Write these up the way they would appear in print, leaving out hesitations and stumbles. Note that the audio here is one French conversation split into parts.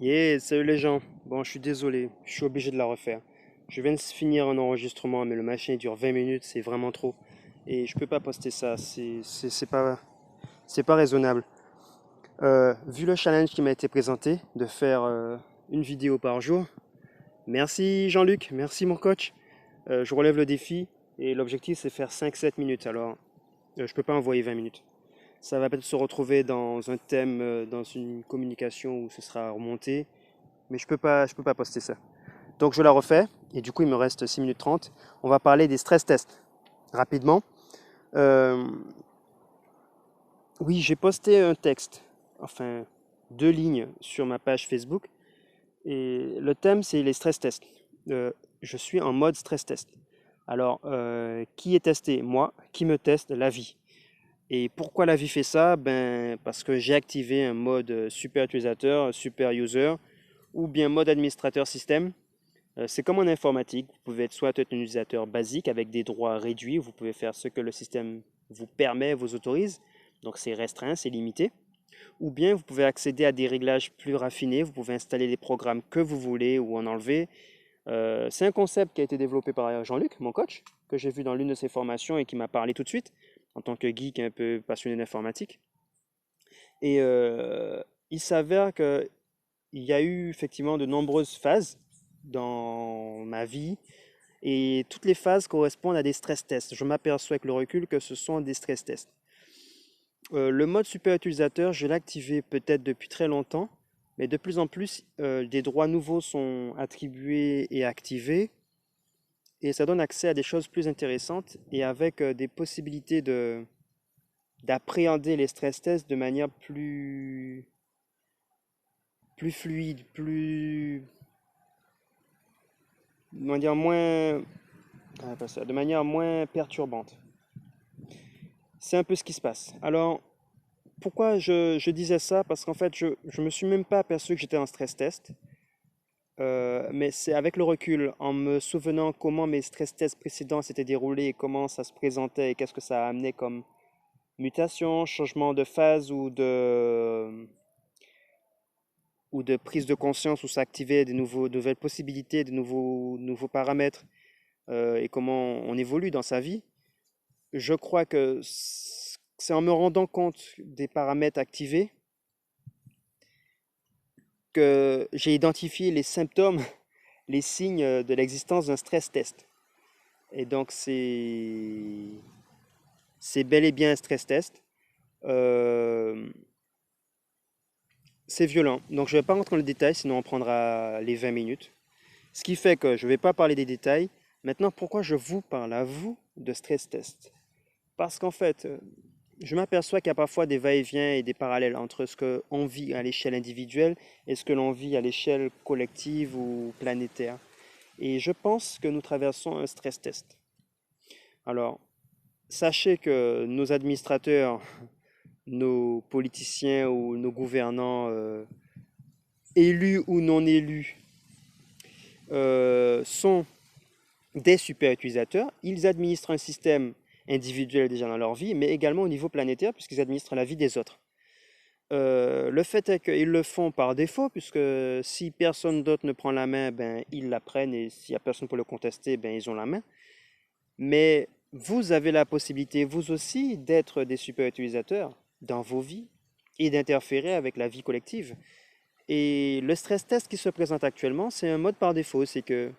Yeah, salut les gens. Bon, je suis désolé, je suis obligé de la refaire. Je viens de finir un enregistrement, mais le machin dure 20 minutes, c'est vraiment trop. Et je peux pas poster ça, c'est pas raisonnable. Vu le challenge qui m'a été présenté, de faire une vidéo par jour, merci Jean-Luc, merci mon coach. Je relève le défi et l'objectif c'est faire 5-7 minutes. Alors, je peux pas envoyer 20 minutes. Ça va peut-être se retrouver dans un thème, dans une communication où ce sera remonté, mais je peux pas poster ça. Donc je la refais, et du coup il me reste 6 minutes 30. On va parler des stress tests, rapidement. Euh, oui, j'ai posté un texte, enfin 2 lignes sur ma page Facebook, et le thème c'est les stress tests. Je suis en mode stress test. Alors, qui est testé? Moi. Qui me teste? La vie. Et pourquoi la vie fait ça? Ben, parce que j'ai activé un mode super utilisateur, super user, ou bien mode administrateur système. C'est comme en informatique, vous pouvez être soit être un utilisateur basique avec des droits réduits, vous pouvez faire ce que le système vous permet, vous autorise, donc c'est restreint, c'est limité, ou bien vous pouvez accéder à des réglages plus raffinés, vous pouvez installer les programmes que vous voulez ou en enlever. C'est un concept qui a été développé par Jean-Luc, mon coach, que j'ai vu dans l'une de ses formations et qui m'a parlé tout de suite, en tant que geek un peu passionné d'informatique. Et il s'avère qu'il y a eu effectivement de nombreuses phases dans ma vie. Et toutes les phases correspondent à des stress tests. Je m'aperçois avec le recul que ce sont des stress tests. Le mode super utilisateur, je l'ai activé peut-être depuis très longtemps, mais de plus en plus, des droits nouveaux sont attribués et activés, et ça donne accès à des choses plus intéressantes et avec des possibilités d'appréhender les stress tests de manière plus fluide, on dire moins, de manière moins perturbante. C'est un peu ce qui se passe. Alors, pourquoi je disais ça? Parce qu'en fait, je me suis même pas aperçu que j'étais en stress test. Mais c'est avec le recul, en me souvenant comment mes stress tests précédents s'étaient déroulés et comment ça se présentait et qu'est-ce que ça a amené comme mutation, changement de phase ou de prise de conscience où ça activait nouvelles possibilités, de nouveaux paramètres et comment on évolue dans sa vie. Je crois que c'est en me rendant compte des paramètres activés que j'ai identifié les symptômes, les signes de l'existence d'un stress test. Et donc c'est bel et bien un stress test. Euh, c'est violent. Donc je ne vais pas rentrer dans le détail, sinon on prendra les 20 minutes. Ce qui fait que je ne vais pas parler des détails. Maintenant, pourquoi je vous parle à vous de stress test? Parce qu'en fait, je m'aperçois qu'il y a parfois des va-et-vient et des parallèles entre ce qu'on vit à l'échelle individuelle et ce que l'on vit à l'échelle collective ou planétaire. Et je pense que nous traversons un stress test. Alors, sachez que nos administrateurs, nos politiciens ou nos gouvernants, élus ou non élus, sont des super utilisateurs. Ils administrent un système individuel déjà dans leur vie, mais également au niveau planétaire, puisqu'ils administrent la vie des autres. Le fait est qu'ils le font par défaut, puisque si personne d'autre ne prend la main, ben, ils la prennent, et s'il n'y a personne pour le contester, ben, ils ont la main. Mais vous avez la possibilité, vous aussi, d'être des super utilisateurs dans vos vies et d'interférer avec la vie collective. Et le stress test qui se présente actuellement, c'est un mode par défaut. C'est que,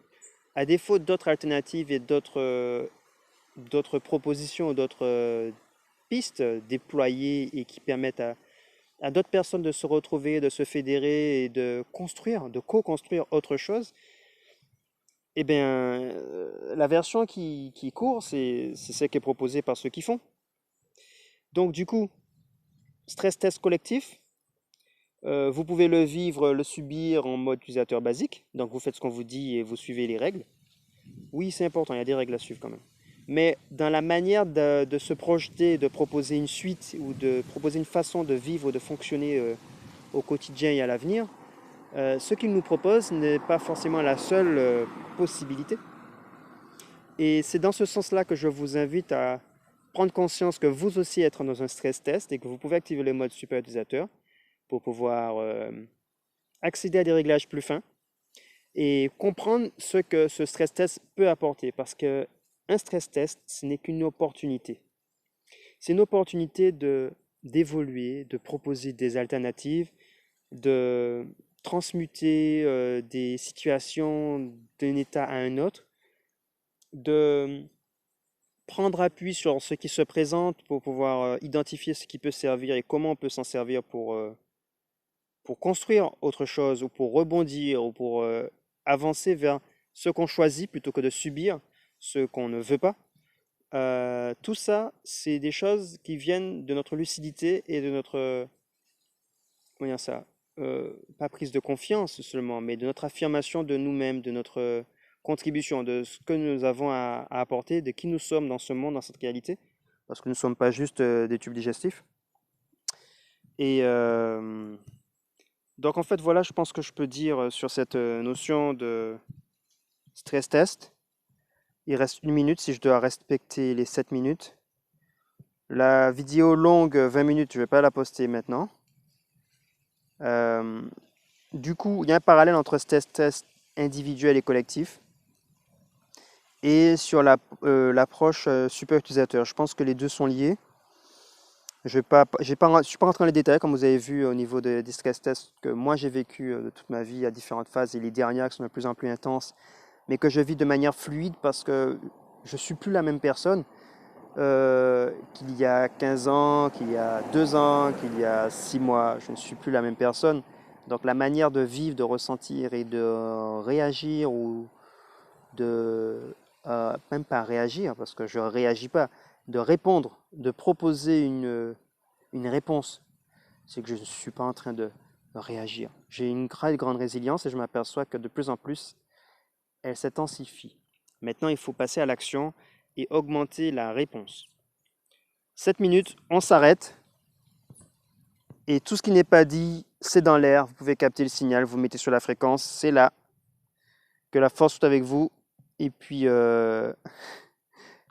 à défaut d'autres alternatives et d'autres propositions, d'autres pistes déployées et qui permettent à d'autres personnes de se retrouver, de se fédérer et de construire, de co-construire autre chose, eh bien, la version qui court, c'est celle qui est proposée par ceux qui font. Donc, du coup, stress test collectif, vous pouvez le vivre, le subir en mode utilisateur basique. Donc, vous faites ce qu'on vous dit et vous suivez les règles. Oui, c'est important, il y a des règles à suivre quand même. Mais dans la manière de se projeter, de proposer une suite ou de proposer une façon de vivre, de fonctionner au quotidien et à l'avenir, ce qu'il nous propose n'est pas forcément la seule possibilité. Et c'est dans ce sens-là que je vous invite à prendre conscience que vous aussi êtes dans un stress test et que vous pouvez activer le mode super utilisateur pour pouvoir accéder à des réglages plus fins et comprendre ce que ce stress test peut apporter. Parce que un stress test, ce n'est qu'une opportunité. C'est une opportunité d'évoluer, de proposer des alternatives, de transmuter des situations d'un état à un autre, de prendre appui sur ce qui se présente pour pouvoir identifier ce qui peut servir et comment on peut s'en servir pour construire autre chose ou pour rebondir ou pour avancer vers ce qu'on choisit plutôt que de subir ce qu'on ne veut pas. Tout ça, c'est des choses qui viennent de notre lucidité et de notre, comment dire ça, pas prise de confiance seulement, mais de notre affirmation de nous-mêmes, de notre contribution, de ce que nous avons à apporter, de qui nous sommes dans ce monde, dans cette réalité, parce que nous ne sommes pas juste des tubes digestifs. Et donc en fait, voilà, je pense que je peux dire sur cette notion de stress test. Il reste 1 minute si je dois respecter les 7 minutes. La vidéo longue, 20 minutes, je ne vais pas la poster maintenant. Euh, du coup, il y a un parallèle entre stress test individuel et collectif et sur l'approche super utilisateur. Je pense que les deux sont liés. Je ne suis pas rentré dans les détails, comme vous avez vu au niveau des stress tests que moi j'ai vécu de toute ma vie à différentes phases et les dernières qui sont de plus en plus intenses, mais que je vis de manière fluide parce que je suis plus la même personne qu'il y a 15 ans, qu'il y a 2 ans, qu'il y a 6 mois. Je ne suis plus la même personne. Donc la manière de vivre, de ressentir et de réagir ou de même pas réagir parce que je ne réagis pas, de répondre, de proposer une réponse. C'est que je ne suis pas en train de réagir. J'ai une très grande résilience et je m'aperçois que de plus en plus, elle s'intensifie. Maintenant, il faut passer à l'action et augmenter la réponse. 7 minutes, on s'arrête. Et tout ce qui n'est pas dit, c'est dans l'air. Vous pouvez capter le signal, vous mettez sur la fréquence, c'est là. Que la force soit avec vous. Et puis,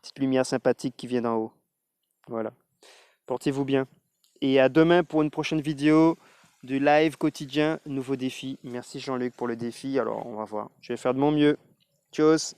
petite lumière sympathique qui vient d'en haut. Voilà. Portez-vous bien. Et à demain pour une prochaine vidéo du live quotidien, nouveau défi. Merci Jean-Luc pour le défi. Alors, on va voir. Je vais faire de mon mieux. Tchuss.